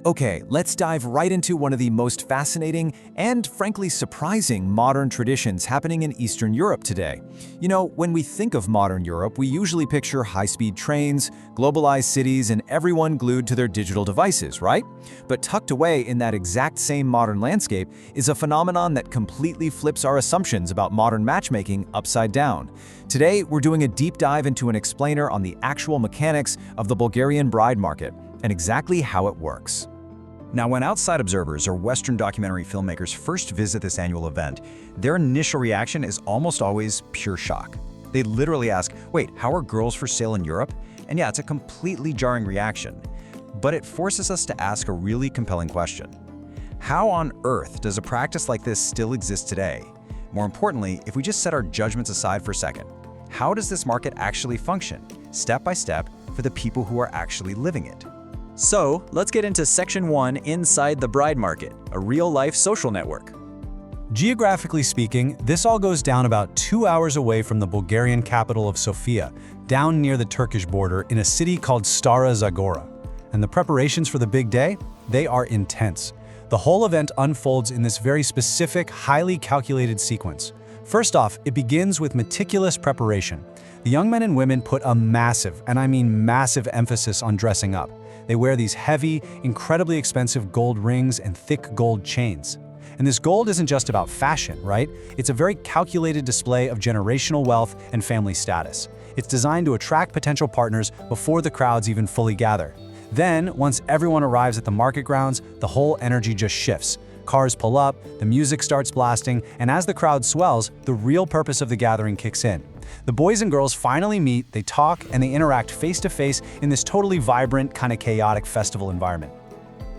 Okay, let's dive right into one of the most fascinating and frankly surprising modern traditions happening in Eastern Europe today. You know, when we think of modern Europe, we usually picture high-speed trains, globalized cities, and everyone glued to their digital devices, right? But tucked away in that exact same modern landscape is a phenomenon that completely flips our assumptions about modern matchmaking upside down. Today, we're doing a deep dive into an explainer on the actual mechanics of the Bulgarian Bride Market and exactly how it works. Now, when outside observers or Western documentary filmmakers first visit this annual event, their initial reaction is almost always pure shock. They literally ask, wait, how are girls for sale in Europe? And yeah, it's a completely jarring reaction. But it forces us to ask a really compelling question. How on earth does a practice like this still exist today? More importantly, if we just set our judgments aside for a second, how does this market actually function, step by step, for the people who are actually living it? So, let's get into Section 1 inside the Bride Market, a real-life social network. Geographically speaking, this all goes down about 2 hours away from the Bulgarian capital of Sofia, down near the Turkish border in a city called Stara Zagora. And the preparations for the big day? They are intense. The whole event unfolds in this very specific, highly calculated sequence. First off, it begins with meticulous preparation. The young men and women put a massive, and I mean massive, emphasis on dressing up. They wear these heavy, incredibly expensive gold rings and thick gold chains. And this gold isn't just about fashion, right? It's a very calculated display of generational wealth and family status. It's designed to attract potential partners before the crowds even fully gather. Then, once everyone arrives at the market grounds, the whole energy just shifts. Cars pull up, the music starts blasting, and as the crowd swells, the real purpose of the gathering kicks in. The boys and girls finally meet, they talk, and they interact face-to-face in this totally vibrant, kind of chaotic festival environment.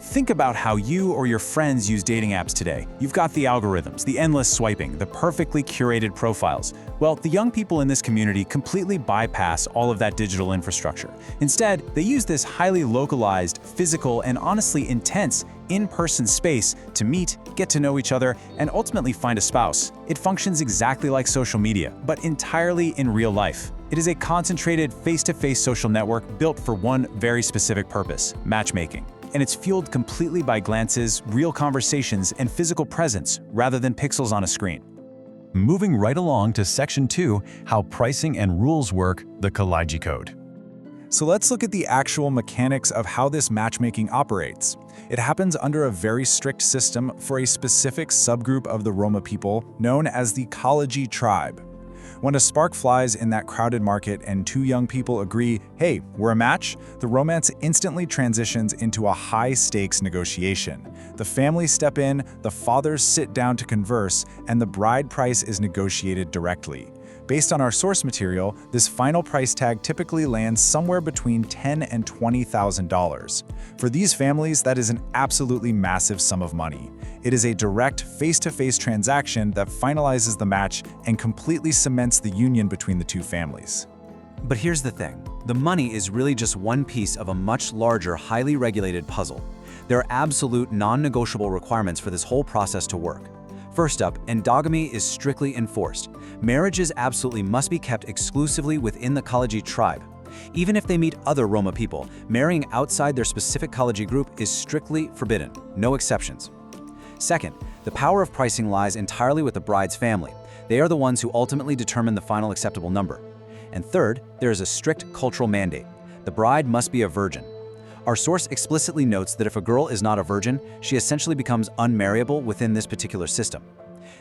Think about how you or your friends use dating apps today. You've got the algorithms, the endless swiping, the perfectly curated profiles. Well, the young people in this community completely bypass all of that digital infrastructure. Instead, they use this highly localized, physical, and honestly intense in-person space to meet, get to know each other, and ultimately find a spouse. It functions exactly like social media, but entirely in real life. It is a concentrated, face-to-face social network built for one very specific purpose: matchmaking. And it's fueled completely by glances, real conversations, and physical presence, rather than pixels on a screen. Moving right along to Section 2, how pricing and rules work, the Kalaidzhi Code. So let's look at the actual mechanics of how this matchmaking operates. It happens under a very strict system for a specific subgroup of the Roma people known as the Kalaidzhi tribe. When a spark flies in that crowded market and two young people agree, hey, we're a match, the romance instantly transitions into a high-stakes negotiation. The families step in, the fathers sit down to converse, and the bride price is negotiated directly. Based on our source material, this final price tag typically lands somewhere between $10,000 and $20,000. For these families, that is an absolutely massive sum of money. It is a direct, face-to-face transaction that finalizes the match and completely cements the union between the two families. But here's the thing. The money is really just one piece of a much larger, highly regulated puzzle. There are absolute, non-negotiable requirements for this whole process to work. First up, endogamy is strictly enforced. Marriages absolutely must be kept exclusively within the Kalaidzhi tribe. Even if they meet other Roma people, marrying outside their specific Kalaidzhi group is strictly forbidden, no exceptions. Second, the power of pricing lies entirely with the bride's family. They are the ones who ultimately determine the final acceptable number. And third, there is a strict cultural mandate. The bride must be a virgin. Our source explicitly notes that if a girl is not a virgin, she essentially becomes unmarriable within this particular system.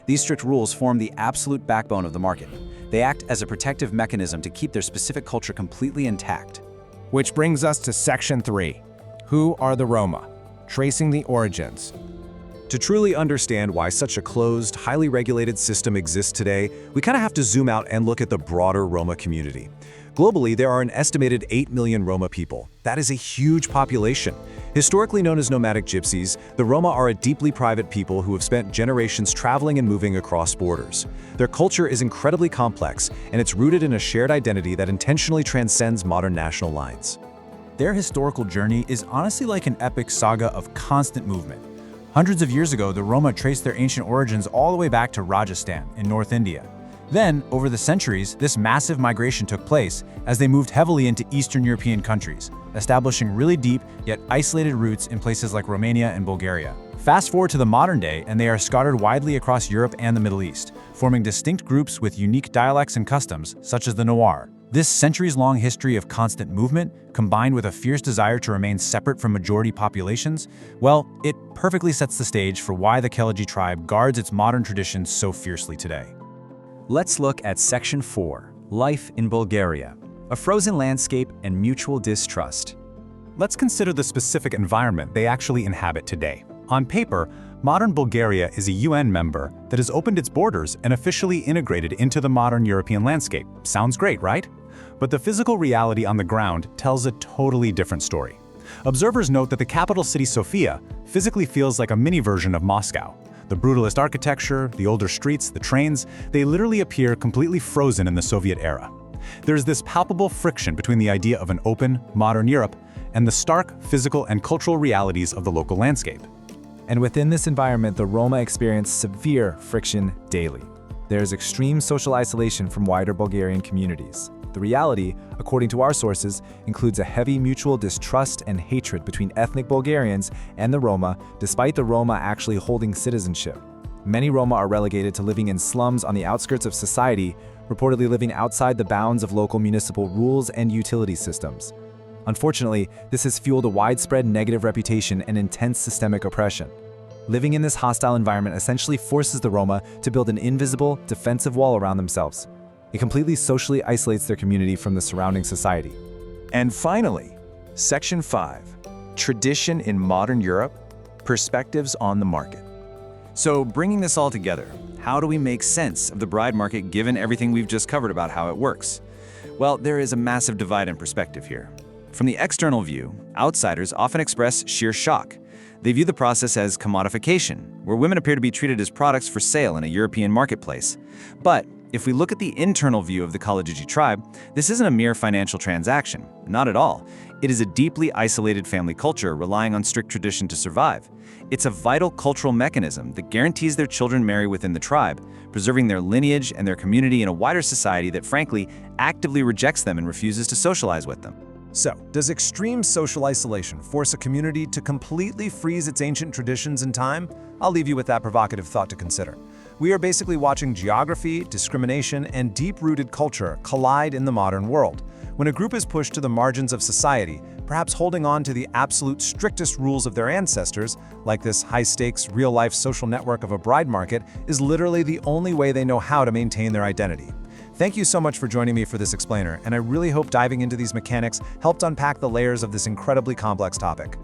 These strict rules form the absolute backbone of the market. They act as a protective mechanism to keep their specific culture completely intact. Which brings us to Section 3. Who are the Roma? Tracing the origins. To truly understand why such a closed, highly regulated system exists today, we kind of have to zoom out and look at the broader Roma community. Globally, there are an estimated 8 million Roma people. That is a huge population. Historically known as nomadic gypsies, the Roma are a deeply private people who have spent generations traveling and moving across borders. Their culture is incredibly complex, and it's rooted in a shared identity that intentionally transcends modern national lines. Their historical journey is honestly like an epic saga of constant movement. Hundreds of years ago, the Roma traced their ancient origins all the way back to Rajasthan in North India. Then, over the centuries, this massive migration took place as they moved heavily into Eastern European countries, establishing really deep yet isolated roots in places like Romania and Bulgaria. Fast forward to the modern day, and they are scattered widely across Europe and the Middle East, forming distinct groups with unique dialects and customs, such as the Nawar. This centuries-long history of constant movement, combined with a fierce desire to remain separate from majority populations, well, it perfectly sets the stage for why the Kalaidzhi tribe guards its modern traditions so fiercely today. Let's look at Section 4, Life in Bulgaria, a frozen landscape and mutual distrust. Let's consider the specific environment they actually inhabit today. On paper, modern Bulgaria is a UN member that has opened its borders and officially integrated into the modern European landscape. Sounds great, right? But the physical reality on the ground tells a totally different story. Observers note that the capital city Sofia physically feels like a mini version of Moscow. The brutalist architecture, the older streets, the trains, they literally appear completely frozen in the Soviet era. There's this palpable friction between the idea of an open, modern Europe and the stark physical and cultural realities of the local landscape. And within this environment, the Roma experience severe friction daily. There is extreme social isolation from wider Bulgarian communities. The reality, according to our sources, includes a heavy mutual distrust and hatred between ethnic Bulgarians and the Roma, despite the Roma actually holding citizenship. Many Roma are relegated to living in slums on the outskirts of society, reportedly living outside the bounds of local municipal rules and utility systems. Unfortunately, this has fueled a widespread negative reputation and intense systemic oppression. Living in this hostile environment essentially forces the Roma to build an invisible, defensive wall around themselves. It completely socially isolates their community from the surrounding society. And finally, Section 5, Tradition in Modern Europe, Perspectives on the Market. So bringing this all together, how do we make sense of the bride market given everything we've just covered about how it works? Well, there is a massive divide in perspective here. From the external view, outsiders often express sheer shock. They view the process as commodification, where women appear to be treated as products for sale in a European marketplace. But if we look at the internal view of the Kalaidzhi tribe, this isn't a mere financial transaction. Not at all. It is a deeply isolated family culture relying on strict tradition to survive. It's a vital cultural mechanism that guarantees their children marry within the tribe, preserving their lineage and their community in a wider society that, frankly, actively rejects them and refuses to socialize with them. So, does extreme social isolation force a community to completely freeze its ancient traditions in time? I'll leave you with that provocative thought to consider. We are basically watching geography, discrimination, and deep-rooted culture collide in the modern world. When a group is pushed to the margins of society, perhaps holding on to the absolute strictest rules of their ancestors, like this high-stakes, real-life social network of a bride market, is literally the only way they know how to maintain their identity. Thank you so much for joining me for this explainer, and I really hope diving into these mechanics helped unpack the layers of this incredibly complex topic.